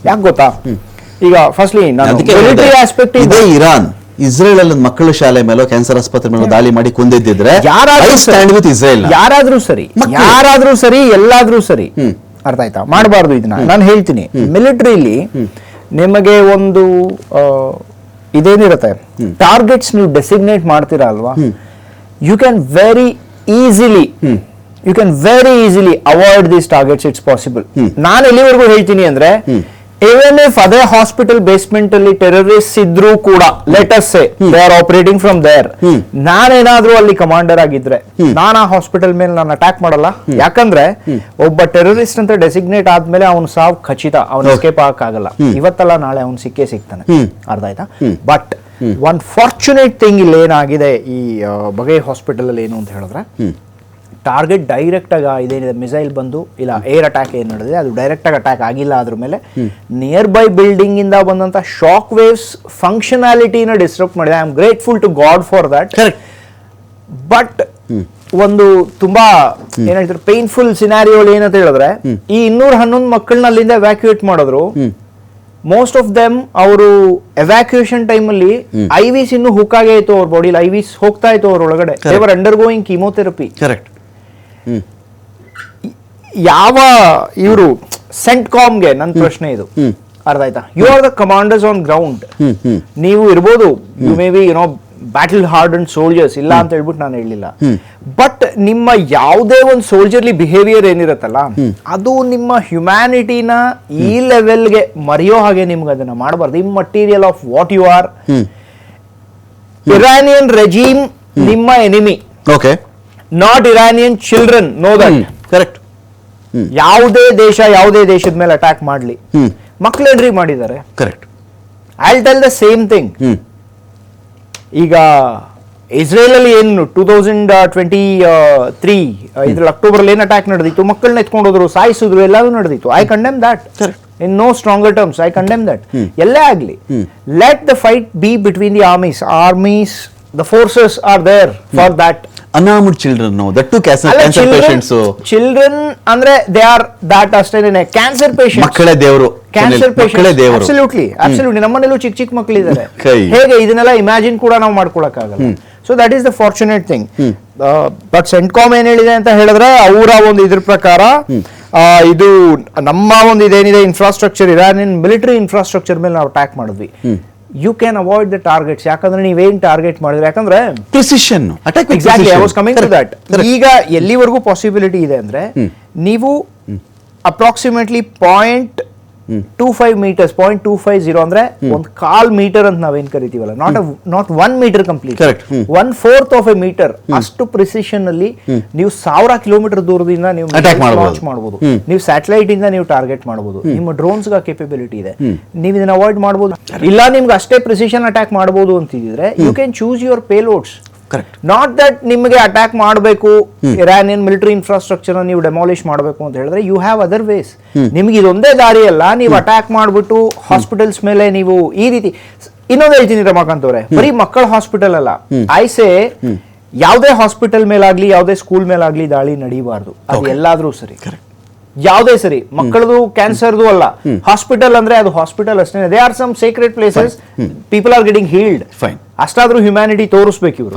ಯಾಕೆ ಗೊತ್ತಾ, ಈಗ ಫಸ್ಟ್ಲಿ ಆಸ್ಪೆಕ್ಟ್ ಇದೆ. ಇಸ್ರೇಲ್ ಅಲ್ಲಿ ಮಕ್ಕಳ ಶಾಲೆ ಮೇಲೆ ಕ್ಯಾನ್ಸರ್ ಆಸ್ಪತ್ರೆ ಮೇಲೆ ದಾಳಿ ಮಾಡಿ ಕೊಂದಿದ್ದಿದ್ರೆ ಯಾರಾದ್ರೂ ಸರಿ ಎಲ್ಲಾದ್ರೂ ಸರಿ, ಅರ್ಥ ಆಯ್ತಾ, ಮಾಡಬಾರ್ದು ಇದನ್ನ. ನಾನು ಹೇಳ್ತೀನಿ, ಮಿಲಿಟರಿಲಿ ನಿಮಗೆ ಒಂದು ಇದೇನಿರುತ್ತೆ, ಟಾರ್ಗೆಟ್ಸ್ ನೀವು ಡೆಸಿಗ್ನೇಟ್ ಮಾಡ್ತೀರಾ ಅಲ್ವಾ, you can very easily avoid these targets. It's possible. ನಾನು ಎಲ್ಲಿವರೆಗೂ ಹೇಳ್ತೀನಿ ಅಂದ್ರೆ, even if ಅದೇ ಹಾಸ್ಪಿಟಲ್ ಬೇಸ್ಮೆಂಟ್ ಅಲ್ಲಿ ಟೆರರಿಸ್ಟ್ ಇದ್ರೂ ಕೂಡ, let us say they are operating from there, ನಾನೇನಾದ್ರೂ ಅಲ್ಲಿ ಕಮಾಂಡರ್ ಆಗಿದ್ರೆ ನಾನು ಆ ಹಾಸ್ಪಿಟಲ್ ಮೇಲೆ ನಾನು ಅಟ್ಯಾಕ್ ಮಾಡಲ್ಲ. ಯಾಕಂದ್ರೆ ಒಬ್ಬ ಟೆರರಿಸ್ಟ್ ಅಂತ ಡೆಸಿಗ್ನೇಟ್ ಆದ್ಮೇಲೆ ಅವನು ಸಾವು ಖಚಿತ, ಅವನು ಎಸ್ಕೇಪ್ ಆಗಕ್ಕಾಗಲ್ಲ. ಇವತ್ತಲ್ಲ ನಾಳೆ ಅವನು ಸಿಕ್ಕೇ ಸಿಗ್ತಾನೆ. ಅರ್ಥ ಆಯ್ತಾ? ಬಟ್ ಒನ್ ಫಾರ್ಚುನೇಟ್ ಥಿಂಗ್ ಇಲ್ಲಿ ಏನಾಗಿದೆ ಈ ಬಗೆ ಹಾಸ್ಪಿಟಲ್ ಅಲ್ಲಿ ಏನು ಅಂತ ಹೇಳಿದ್ರೆ, ಟಾರ್ಗೆಟ್ ಡೈರೆಕ್ಟ್ ಆಗಿ ಇದೇನಿದೆ ಮಿಸೈಲ್ ಬಂದು ಇಲ್ಲ ಏರ್ ಅಟ್ಯಾಕ್ ಏನ್ ನಡೆದಿದೆ ಅದು ಡೈರೆಕ್ಟ್ ಆಗಿ ಅಟ್ಯಾಕ್ ಆಗಿಲ್ಲ. ಅದ್ರ ಮೇಲೆ ನಿಯರ್ ಬೈ ಬಿಲ್ಡಿಂಗ್ ಇಂದ ಬಂದಂತ ಶಾಕ್ ವೇವ್ಸ್ ಫಂಕ್ಷನಾಲಿಟಿನ ಡಿಸ್ಟರ್ಬ್ ಮಾಡಿದೆ. I am grateful to god for that. But ಒಂದು ತುಂಬಾ ಏನ್ ಹೇಳ್ತಾರೆ ಪೇನ್ಫುಲ್ ಸಿನಾರಿಯೋ ಏನಂತ ಹೇಳಿದ್ರೆ, ಈ 211 ಮಕ್ಕಳನ್ನ ಅಲ್ಲಿಂದ ಎವ್ಯಾಕ್ಯುಯೇಟ್ ಮಾಡಿದ್ರು. ಮೋಸ್ಟ್ ಆಫ್ ದೆಮ್ ಅವರು ಎವ್ಯಾಕ್ಯುಯೇಷನ್ ಟೈಮ್ ಅಲ್ಲಿ ಐವಿಸ್ ಇನ್ನು ಹುಕ್ ಆಗೇ ಇತ್ತು, ಅವ್ರ ಬಾಡಿಲಿ ಐವಿಸ್ ಹೋಗ್ತಾ ಇತ್ತು ಅವ್ರ ಒಳಗಡೆ. They were undergoing chemotherapy. Correct. ಯಾವ ಇವರು ಸೆಂಟ್ಕಾಮ್ಗೆ ನನ್ನ ಪ್ರಶ್ನೆ ಇದು, ಅರ್ಥ ಆಯ್ತಾ? You are the commanders on ground. ನೀವು ಇರ್ಬೋದು, you may be battle hard and soldiers, ಇಲ್ಲ ಅಂತ ಹೇಳ್ಬಿಟ್ಟು ನಾನು ಹೇಳಲಿಲ್ಲ. ಬಟ್ ನಿಮ್ಮ ಯಾವುದೇ ಒಂದು ಸೋಲ್ಜರ್ಲಿ ಬಿಹೇವಿಯರ್ ಏನಿರತ್ತಲ್ಲ, ಅದು ನಿಮ್ಮ ಹ್ಯುಮ್ಯಾನಿಟಿನ ಈ ಲೆವೆಲ್ಗೆ ಮರೆಯೋ ಹಾಗೆ ನಿಮ್ಗೆ ಅದನ್ನ ಮಾಡಬಾರ್ದು. Immaterial of what you are. Iranian regime ನಿಮ್ಮ enemy, okay, not Iranian children. No that. Correct. ಯಾವುದೇ ದೇಶದ ಮೇಲೆ ಅಟ್ಯಾಕ್ ಮಾಡ್ಲಿ, ಮಕ್ಕಳೇನ್ರಿ ಮಾಡಿದ್ದಾರೆ. Correct. I will tell the same thing. ಈಗ ಇಸ್ರೇಲ್ ಅಲ್ಲಿ ಏನು 2023 ಇದ್ರಲ್ಲಿ ಅಕ್ಟೋಬರ್ ಅಲ್ಲಿ ಏನ್ ಅಟ್ಯಾಕ್ ನಡೆದಿತ್ತು, ಮಕ್ಕಳನ್ನ ಎತ್ಕೊಂಡು ಹೋದ್ರು, ಸಾಯಿಸಿದ್ರು, ಎಲ್ಲಾನು ನಡೆದಿತ್ತು. I condemn that in no stronger terms. I condemn that. ಎಲ್ಲೇ ಆಗ್ಲಿ, let the fight be between the armies. The forces are there for that. unarmed children, no, that too cancer patients. Children ಅಂದ್ರೆ they are that ಅಷ್ಟೇನೆ cancer patients. ಮಕ್ಕಳೇ ದೇವರು. Cancer patients. Absolutely ನಮ್ಮನೆಲ್ಲೂ ಚಿಕ್ಕ ಮಕ್ಕಳಿದ್ದಾರೆ. ಹೇಗೆ ಇದನ್ನೆಲ್ಲ ಇಮ್ಯಾಜಿನ್ ಕೂಡ ನಾವು ಮಾಡ್ಕೊಳಕ್ ಆಗಲ್ಲ. So that is the fortunate thing. But CENTCOM ಏನ್ ಹೇಳಿದೆ ಅಂತ ಹೇಳಿದ್ರೆ, ಅವರ ಒಂದು ಇದ್ರ ಪ್ರಕಾರ ಇದು ನಮ್ಮ ಒಂದು ಇದೇನಿದೆ ಇನ್ಫ್ರಾಸ್ಟ್ರಕ್ಚರ್, ಇರಾನಿಯನ್ ಮಿಲಿಟರಿ ಇನ್ಫ್ರಾಸ್ಟ್ರಕ್ಚರ್ ಮೇಲೆ ನಾವು ಅಟ್ಯಾಕ್ ಮಾಡಿದ್ವಿ. You can avoid the targets. ಯಾಕಂದ್ರೆ ನೀವೇನ್ ಟಾರ್ಗೆಟ್ ಮಾಡಿದ್ರೆ, ಯಾಕಂದ್ರೆ precision attack. Exactly, I was coming to that. ಈಗ ಎಲ್ಲಿವರೆಗೂ ಪಾಸಿಬಿಲಿಟಿ ಇದೆ ಅಂದ್ರೆ, ನೀವು ಅಪ್ರಾಕ್ಸಿಮೇಟ್ಲಿ 0.25 meters, 0.250 ಅಂದ್ರೆ ಒಂದು 1/4 meter ಅಂತ ನಾವೇನ್ ಕರಿತೀವಲ್ಲ, not 1 meter complete, 1/4 of a meter. ಅಷ್ಟು ಪ್ರಿಸಿಷನ್ ಅಲ್ಲಿ ನೀವು 1000 kilometer ದೂರದಿಂದ ನೀವು ಲಾಂಚ್ ಮಾಡಬಹುದು. ನೀವು ಸ್ಯಾಟಲೈಟ್ ಇಂದ ನೀವು ಟಾರ್ಗೆಟ್ ಮಾಡಬಹುದು. ನಿಮ್ಮ ಡ್ರೋನ್ಸ್ ಗೆ ಕೇಪಬಿಲಿಟಿ ಇದೆ. ನೀವು ಇದನ್ನ ಅವಾಯ್ಡ್ ಮಾಡಬಹುದು. ಇಲ್ಲ ನಿಮ್ಗೆ ಅಷ್ಟೇ ಪ್ರಿಸಿಷನ್ ಅಟ್ಯಾಕ್ ಮಾಡಬಹುದು ಅಂತಿದ್ರೆ, you can choose your payloads. Not that ನಿಮಗೆ ಅಟ್ಯಾಕ್ ಮಾಡಬೇಕು, ಇರಾನಿಯನ್ ಮಿಲಿಟರಿ ಇನ್ಫ್ರಾಸ್ಟ್ರಕ್ಚರ್ ನೀವು ಡೆಮಾಲಿಷ್ ಮಾಡಬೇಕು ಅಂತ ಹೇಳಿದ್ರೆ, ಯು ಹ್ಯಾವ್ ಅದರ್ ವೇಸ್. ನಿಮ್ಗೆ ಇದೊಂದೇ ದಾರಿ ಅಲ್ಲ. ನೀವು ಅಟ್ಯಾಕ್ ಮಾಡ್ಬಿಟ್ಟು ಹಾಸ್ಪಿಟಲ್ಸ್ ಮೇಲೆ ನೀವು ಈ ರೀತಿ. ಇನ್ನೊಂದು ಹೇಳ್ತೀನಿ ರಮಾಕಾಂತ್ ಅವರೇ, ಬರೀ ಮಕ್ಕಳ ಹಾಸ್ಪಿಟಲ್ ಅಲ್ಲ, ಐಸೆ ಯಾವುದೇ ಹಾಸ್ಪಿಟಲ್ ಮೇಲಾಗ್ಲಿ, ಯಾವುದೇ ಸ್ಕೂಲ್ ಮೇಲಾಗ್ಲಿ ದಾಳಿ ನಡೀಬಾರ್ದು. ಅದು ಎಲ್ಲಾದ್ರೂ ಸರಿ, ಯಾವುದೇ ಸರಿ, ಮಕ್ಕಳದು ಕ್ಯಾನ್ಸರ್ದು ಅಲ್ಲ. ಹಾಸ್ಪಿಟಲ್ ಅಂದ್ರೆ ಅದು ಹಾಸ್ಪಿಟಲ್ ಅಷ್ಟೇ. They are some sacred places, people are getting healed. ಅಷ್ಟಾದ್ರೂ ಹ್ಯುಮ್ಯಾನಿಟಿ ತೋರಿಸ್ಬೇಕು ಇವರು.